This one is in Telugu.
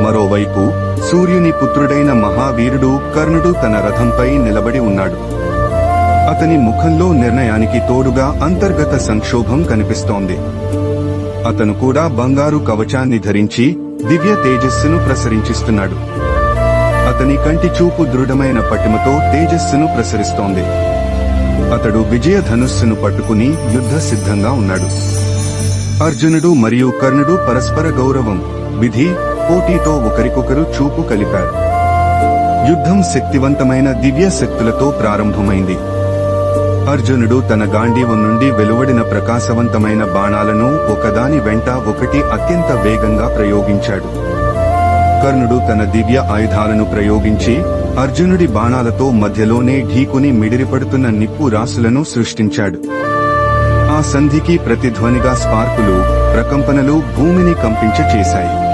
మరోవైపు సూర్యుని పుత్రుడైన మహావీరుడు కర్ణుడు తన రథంపై నిలబడి ఉన్నాడు. అతని ముఖంలో నిర్ణయానికి తోడుగా అంతర్గత సంక్షోభం కనిపిస్తోంది. అతను కూడా బంగారు కవచాన్ని ధరించి దివ్య తేజస్సును ప్రసరించిస్తున్నాడు. అతని కంటి చూపు దృఢమైన పటిమతో తేజస్సును ప్రసరిస్తోంది. అతడు విజయ ధనుస్సును పట్టుకుని యుద్ధ సిద్ధంగా ఉన్నాడు. అర్జునుడు మరియు కర్ణుడు పరస్పర గౌరవం, విధి, పోటీతో ఒకరికొకరు చూపు కలిపారు. యుద్ధం శక్తివంతమైన దివ్య శక్తులతో ప్రారంభమైంది. అర్జునుడు తన గాంధీవం నుండి వెలువడిన ప్రకాశవంతమైన బాణాలను ఒకదాని వెంట ఒకటి అత్యంత వేగంగా ప్రయోగించాడు. కర్ణుడు తన దివ్య ఆయుధాలను ప్రయోగించి అర్జునుడి బాణాలతో మధ్యలోనే ఢీకుని మిడిరిపడుతున్న నిప్పు రాసులను సృష్టించాడు. ఆ సంధికి ప్రతిధ్వనిగా స్పార్కులు, ప్రకంపనలు భూమిని కంపించచేశాయి.